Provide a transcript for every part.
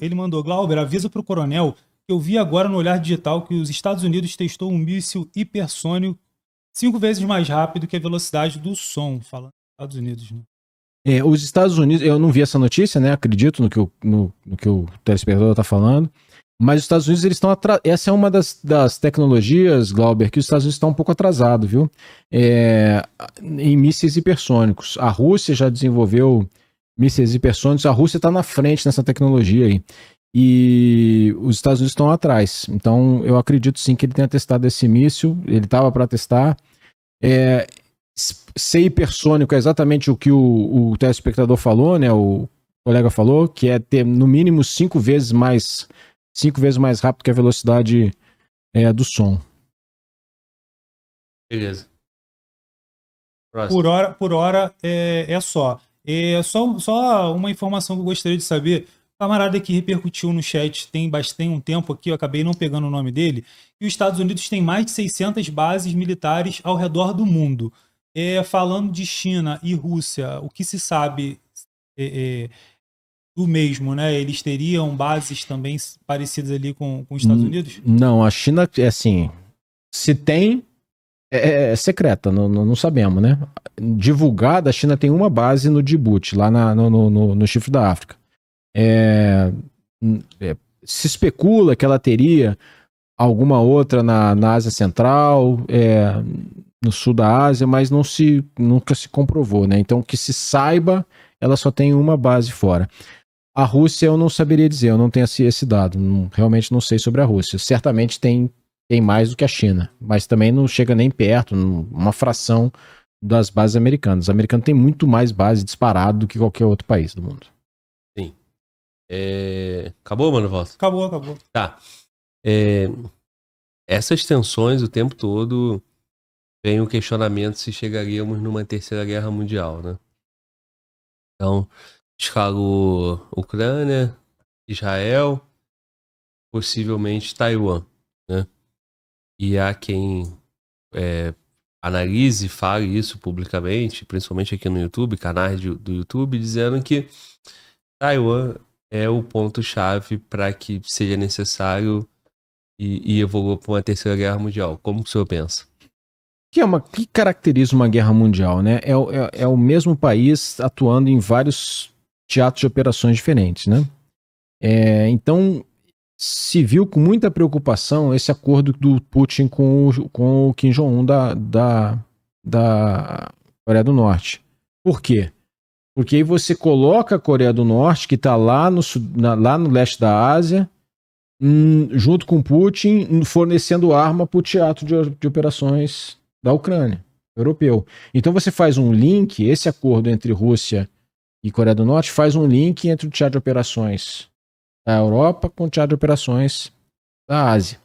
Ele mandou: Glauber, avisa pro coronel que eu vi agora no Olhar Digital que os Estados Unidos testou um míssil hipersônico 5 vezes mais rápido que a velocidade do som. Falando dos Estados Unidos, né? Os Estados Unidos, eu não vi essa notícia, né? Acredito no que o telespectador está falando. Mas os Estados Unidos, eles estão atrasados. Essa é uma das tecnologias, Glauber, que os Estados Unidos estão um pouco atrasados, viu? Em mísseis hipersônicos. A Rússia já desenvolveu mísseis hipersônicos. A Rússia está na frente nessa tecnologia aí. E os Estados Unidos estão atrás. Então, eu acredito sim que ele tenha testado esse míssil. Ele estava para testar. Ser hipersônico é exatamente o que o telespectador falou, né? O colega falou, que é ter no mínimo 5 vezes mais rápido que a velocidade do som. Beleza. Próximo. Por hora é só. Só uma informação que eu gostaria de saber. O camarada que repercutiu no chat tem um tempo aqui, eu acabei não pegando o nome dele, e os Estados Unidos têm mais de 600 bases militares ao redor do mundo. Falando de China e Rússia, o que se sabe do mesmo, né? Eles teriam bases também parecidas ali com os Estados Unidos? Não, a China, assim, se tem, é secreta, não sabemos, né? Divulgada, a China tem uma base no Djibouti, lá no Chifre da África. Se especula que ela teria alguma outra na Ásia Central, no sul da Ásia, mas nunca se comprovou, né? Então, que se saiba, ela só tem uma base fora. A Rússia eu não saberia dizer, eu não tenho esse dado, realmente não sei sobre a Rússia. Certamente tem mais do que a China, mas também não chega nem perto, uma fração das bases americanas. Os americanos têm muito mais base disparado do que qualquer outro país do mundo. Sim. Acabou, mano, Vossa? Acabou. Tá. Essas tensões o tempo todo vem o questionamento se chegaríamos numa terceira guerra mundial, né? Então, escalou Ucrânia, Israel, possivelmente Taiwan, né? E há quem analise e fale isso publicamente, principalmente aqui no YouTube, canais do YouTube, dizendo que Taiwan é o ponto-chave para que seja necessário e evolua para uma terceira guerra mundial. Como o senhor pensa? Que caracteriza uma guerra mundial, né? É o mesmo país atuando em vários teatros de operações diferentes, né? Então, se viu com muita preocupação esse acordo do Putin com o Kim Jong-un da Coreia do Norte. Por quê? Porque aí você coloca a Coreia do Norte, que está lá no leste da Ásia, junto com Putin, fornecendo arma para o teatro de operações da Ucrânia, europeu. Então você faz um link, esse acordo entre Rússia e Coreia do Norte faz um link entre o teatro de operações da Europa com o teatro de operações da Ásia.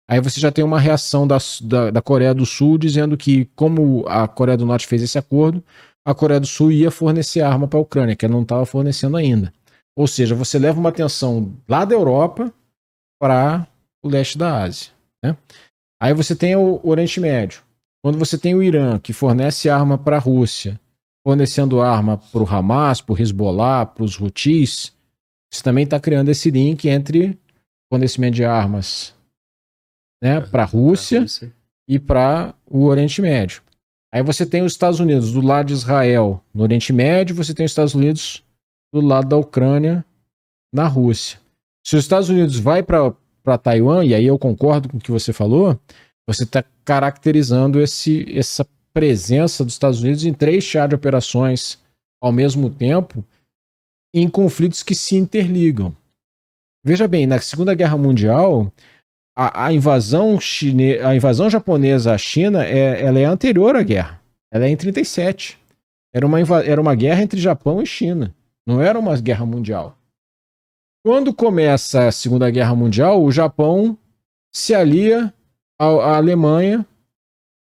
Aí você já tem uma reação da Coreia do Sul dizendo que, como a Coreia do Norte fez esse acordo, a Coreia do Sul ia fornecer arma para a Ucrânia, que ela não estava fornecendo ainda. Ou seja, você leva uma tensão lá da Europa para o leste da Ásia, né? Aí você tem o Oriente Médio. Quando você tem o Irã, que fornece arma para a Rússia, fornecendo arma para o Hamas, para o Hezbollah, para os Houthis, você também está criando esse link entre fornecimento de armas, né, para a Rússia e para o Oriente Médio. Aí você tem os Estados Unidos do lado de Israel no Oriente Médio, você tem os Estados Unidos do lado da Ucrânia na Rússia. Se os Estados Unidos vai para Taiwan, e aí eu concordo com o que você falou, você está caracterizando essa presença dos Estados Unidos em 3 teatros de operações ao mesmo tempo, em conflitos que se interligam. Veja bem, na Segunda Guerra Mundial, a invasão japonesa à China ela é anterior à guerra. Ela é em 1937. Era uma guerra entre Japão e China. Não era uma guerra mundial. Quando começa a Segunda Guerra Mundial, o Japão se alia à Alemanha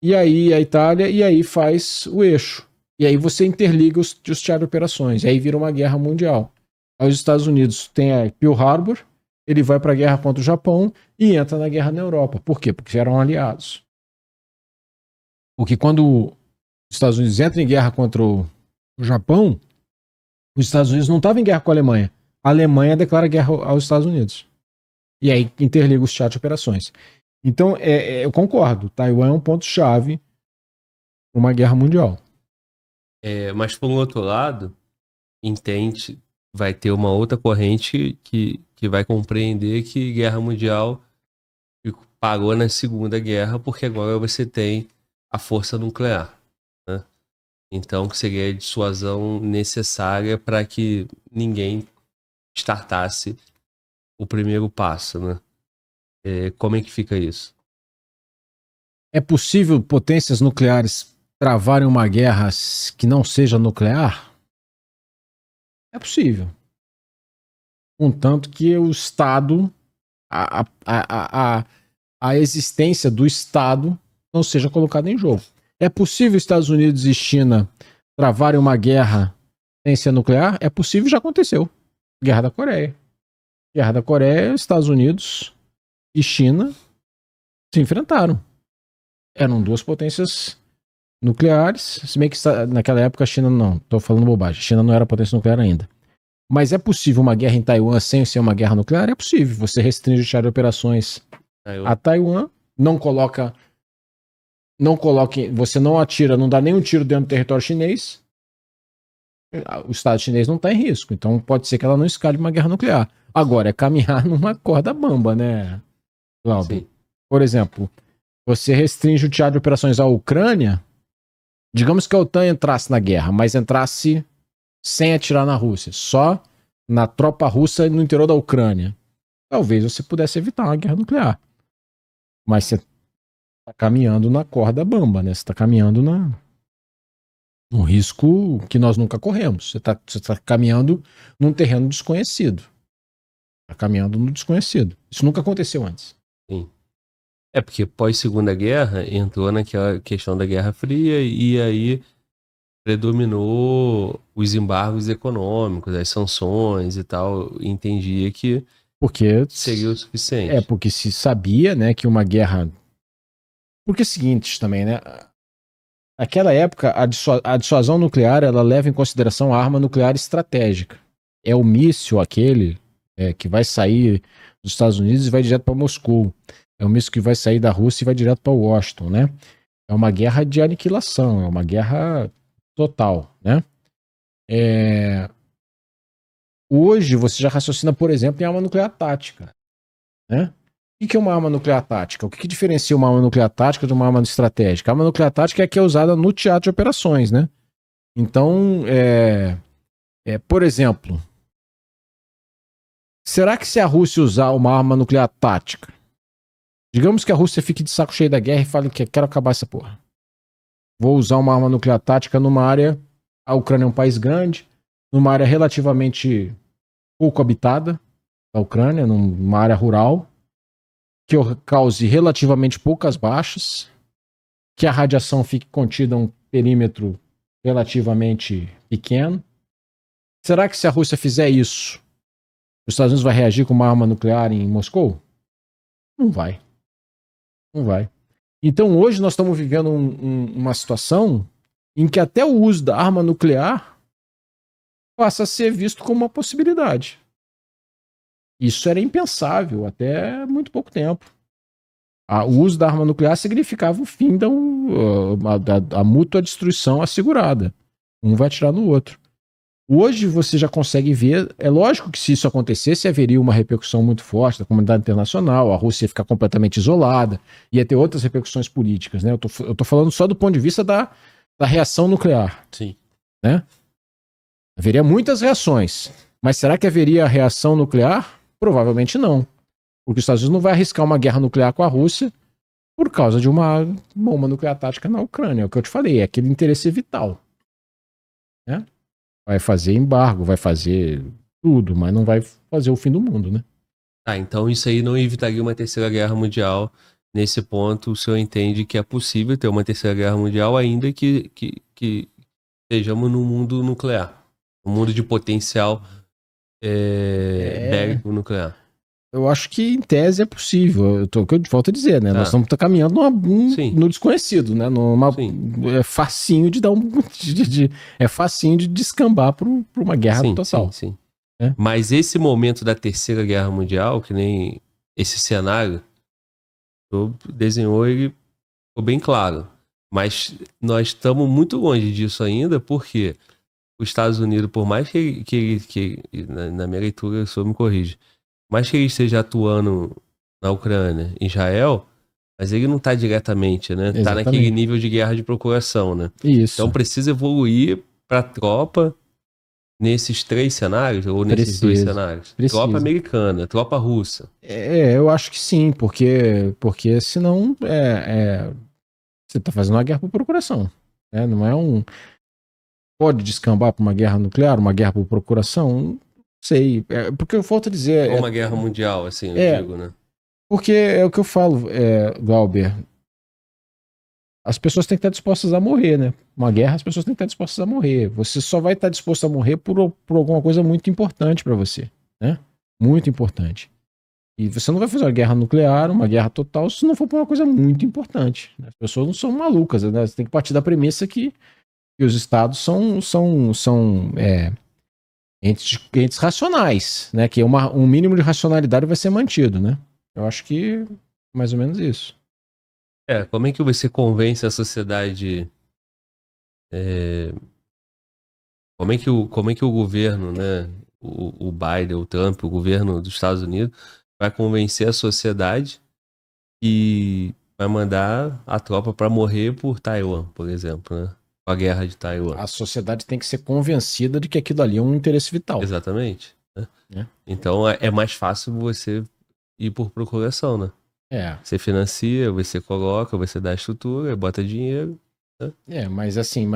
e aí a Itália, e aí faz o eixo. E aí você interliga os teatros de operações. E aí vira uma guerra mundial. Aí os Estados Unidos tem a Pearl Harbor, ele vai para a guerra contra o Japão e entra na guerra na Europa. Por quê? Porque eram aliados. Porque quando os Estados Unidos entram em guerra contra o Japão, os Estados Unidos não estavam em guerra com a Alemanha. a Alemanha declara guerra aos Estados Unidos. E aí interliga os teatros de operações. Então, eu concordo. Taiwan é um ponto-chave para uma guerra mundial. Mas, por um outro lado, vai ter uma outra corrente que vai compreender que guerra mundial parou na Segunda Guerra, porque agora você tem a força nuclear, né? Então, que seria a dissuasão necessária para que ninguém startasse o primeiro passo, né? Como é que fica isso? É possível potências nucleares travarem uma guerra que não seja nuclear? É possível. Contanto que o Estado, a existência do Estado não seja colocada em jogo. É possível Estados Unidos e China travarem uma guerra sem ser nuclear? É possível, já aconteceu. Guerra da Coreia. Guerra da Coreia, Estados Unidos e China se enfrentaram. Eram duas potências nucleares, se bem que naquela época a China não, tô falando bobagem, a China não era potência nuclear ainda. Mas é possível uma guerra em Taiwan sem ser uma guerra nuclear? É possível. Você restringe o teatro de operações a Taiwan, você não atira, não dá nenhum tiro dentro do território chinês, o Estado chinês não está em risco, então pode ser que ela não escale uma guerra nuclear. Agora, é caminhar numa corda bamba, né, Cláudio? Sim. Por exemplo, você restringe o teatro de operações à Ucrânia, digamos que a OTAN entrasse na guerra, mas entrasse sem atirar na Rússia, só na tropa russa no interior da Ucrânia. Talvez você pudesse evitar uma guerra nuclear. Mas você está caminhando na corda bamba, né? Você está caminhando num risco que nós nunca corremos. Você tá caminhando num terreno desconhecido. Está caminhando no desconhecido. Isso nunca aconteceu antes. Sim. Porque pós-Segunda Guerra entrou naquela questão da Guerra Fria e aí predominou os embargos econômicos, as sanções e tal. Entendia que seria o suficiente. Porque se sabia, né, que uma guerra... Porque é o seguinte também, né? Naquela época, a dissuasão nuclear, ela leva em consideração a arma nuclear estratégica. É o míssil aquele que vai sair dos Estados Unidos e vai direto para Moscou. É o míssil que vai sair da Rússia e vai direto para Washington, né? É uma guerra de aniquilação, é uma guerra total, né? Hoje você já raciocina, por exemplo, em arma nuclear tática, né? O que é uma arma nuclear tática? O que diferencia uma arma nuclear tática de uma arma estratégica? A arma nuclear tática é a que é usada no teatro de operações, né? Então, por exemplo, será que se a Rússia usar uma arma nuclear tática, digamos que a Rússia fique de saco cheio da guerra e fale que quero acabar essa porra. Vou usar uma arma nuclear tática numa área, a Ucrânia é um país grande, numa área relativamente pouco habitada da Ucrânia, numa área rural, que cause relativamente poucas baixas, que a radiação fique contida a um perímetro relativamente pequeno. Será que se a Rússia fizer isso, os Estados Unidos vai reagir com uma arma nuclear em Moscou? Não vai. Não vai. Então hoje nós estamos vivendo uma situação em que até o uso da arma nuclear passa a ser visto como uma possibilidade. Isso era impensável até muito pouco tempo. O uso da arma nuclear significava o fim da mútua destruição assegurada. Um vai atirar no outro. Hoje você já consegue ver, é lógico que se isso acontecesse, haveria uma repercussão muito forte da comunidade internacional, a Rússia ia ficar completamente isolada, ia ter outras repercussões políticas, né? Eu tô falando só do ponto de vista da reação nuclear. Sim. Né? Haveria muitas reações, mas será que haveria reação nuclear? Provavelmente não. Porque os Estados Unidos não vai arriscar uma guerra nuclear com a Rússia por causa de uma bomba nuclear tática na Ucrânia. É o que eu te falei, é aquele interesse vital. Né? Vai fazer embargo, vai fazer tudo, mas não vai fazer o fim do mundo, né? Então isso aí não evitaria uma terceira guerra mundial. Nesse ponto, o senhor entende que é possível ter uma terceira guerra mundial ainda que estejamos no mundo nuclear. Um mundo de potencial bélico nuclear. Eu acho que em tese é possível. O que eu volto a dizer, né? Nós estamos caminhando no desconhecido, né? É facinho de dar é facinho de descambar para uma guerra total. Sim. Mas esse momento da Terceira Guerra Mundial, que nem esse cenário, desenhou ele, ficou bem claro. Mas nós estamos muito longe disso ainda, porque os Estados Unidos, por mais que na minha leitura, o senhor me corrige, mais que ele esteja atuando na Ucrânia, em Israel, mas ele não está diretamente, né? Está naquele nível de guerra de procuração, né? Isso. Então precisa evoluir para a tropa nesses 3 cenários, ou nesses 2 cenários. Precisa. Tropa americana, tropa russa. Eu acho que sim, porque senão você está fazendo uma guerra por procuração. Né? Não é pode descambar para uma guerra nuclear, uma guerra por procuração? Não sei. Porque eu falta dizer. Ou uma guerra mundial, assim, eu digo, né? Porque é o que eu falo, Glauber. As pessoas têm que estar dispostas a morrer, né? Uma guerra, as pessoas têm que estar dispostas a morrer. Você só vai estar disposto a morrer por alguma coisa muito importante para você, né? Muito importante. E você não vai fazer uma guerra nuclear, uma guerra total, se não for por uma coisa muito importante. As pessoas não são malucas, né? Você tem que partir da premissa que os estados são entes racionais, né? Que um mínimo de racionalidade vai ser mantido, né? Eu acho que mais ou menos isso. Como é que você convence a sociedade? Como é que o governo, né? O Biden, o Trump, o governo dos Estados Unidos vai convencer a sociedade e vai mandar a tropa para morrer por Taiwan, por exemplo, né? Com a guerra de Taiwan. A sociedade tem que ser convencida de que aquilo ali é um interesse vital. Exatamente. Né? Então é mais fácil você ir por procuração, né? Você financia, você coloca, você dá estrutura, bota dinheiro. Né? Mas assim,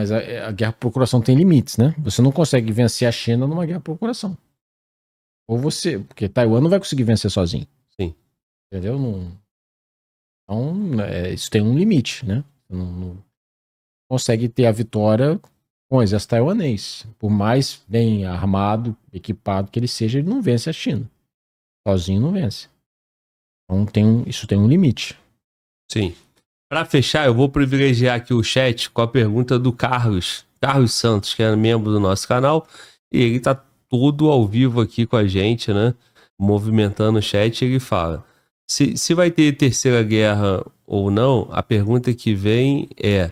a guerra por procuração tem limites, né? Você não consegue vencer a China numa guerra por procuração. Porque Taiwan não vai conseguir vencer sozinho. Sim. Entendeu? Então, isso tem um limite, né? Não consegue ter a vitória com o exército taiwanês. Por mais bem armado, equipado que ele seja, ele não vence a China. Sozinho não vence. Então isso tem um limite. Sim. Para fechar, eu vou privilegiar aqui o chat com a pergunta do Carlos Santos, que é membro do nosso canal, e ele tá todo ao vivo aqui com a gente, né? Movimentando o chat, ele fala: se vai ter terceira guerra ou não, a pergunta que vem é: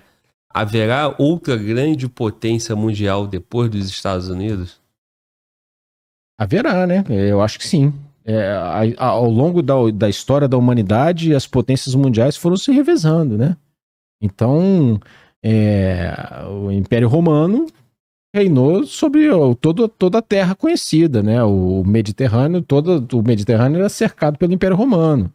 haverá outra grande potência mundial depois dos Estados Unidos? Haverá, né? Eu acho que sim. Ao longo da história da humanidade, as potências mundiais foram se revezando, né? Então, o Império Romano reinou sobre toda a terra conhecida, né? O Mediterrâneo, o Mediterrâneo era cercado pelo Império Romano.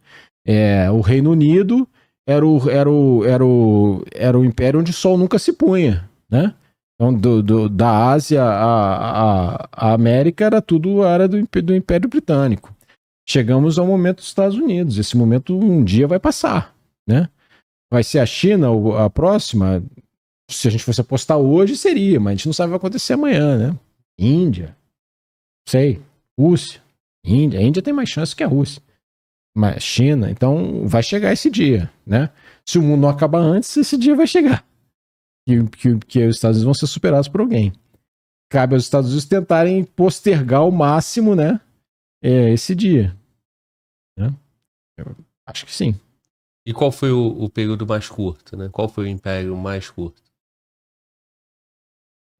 O Reino Unido era o império onde o sol nunca se punha, né? Então, da Ásia à América era do Império Britânico. Chegamos ao momento dos Estados Unidos. Esse momento um dia vai passar, né? Vai ser a China a próxima? Se a gente fosse apostar hoje, seria, mas a gente não sabe o que vai acontecer amanhã, né? Índia, não sei, Rússia, Índia. A Índia tem mais chance que a Rússia. Mas China, então vai chegar esse dia, né? Se o mundo não acabar antes, esse dia vai chegar. Que os Estados Unidos vão ser superados por alguém. Cabe aos Estados Unidos tentarem postergar ao máximo, né? Esse dia. Né? Eu acho que sim. E qual foi o período mais curto, né? Qual foi o império mais curto?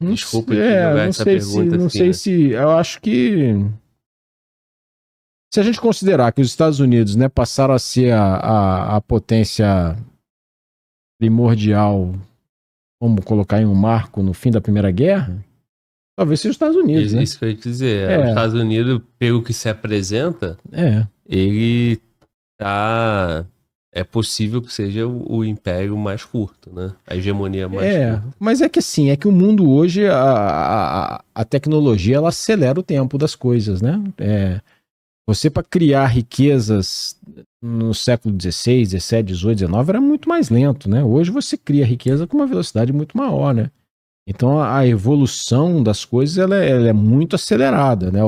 Desculpa jogar essa pergunta. Não sei se. Eu acho que. Se a gente considerar que os Estados Unidos, né, passaram a ser a potência primordial, vamos colocar em um marco no fim da Primeira Guerra, talvez seja os Estados Unidos, né? Isso que eu ia dizer. Os Estados Unidos, pelo que se apresenta, ele tá... É possível que seja o império mais curto, né? A hegemonia mais curta. Mas é que assim, o mundo hoje, a tecnologia, ela acelera o tempo das coisas, né? Você, para criar riquezas no século XVI, XVII, XVIII, XIX, era muito mais lento, né? Hoje você cria riqueza com uma velocidade muito maior, né? Então a evolução das coisas ela é muito acelerada, né?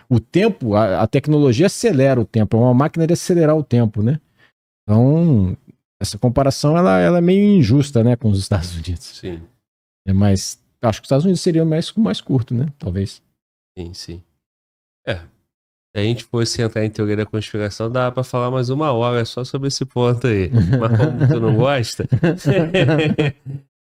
O tempo, a tecnologia acelera o tempo, é uma máquina de acelerar o tempo, né? Então essa comparação ela é meio injusta, né, com os Estados Unidos. Sim. Mas acho que os Estados Unidos seria mais curto, né? Talvez. Sim. Se a gente fosse entrar em teoria da conspiração, dá pra falar mais 1 hora só sobre esse ponto aí. Mas como tu não gosta,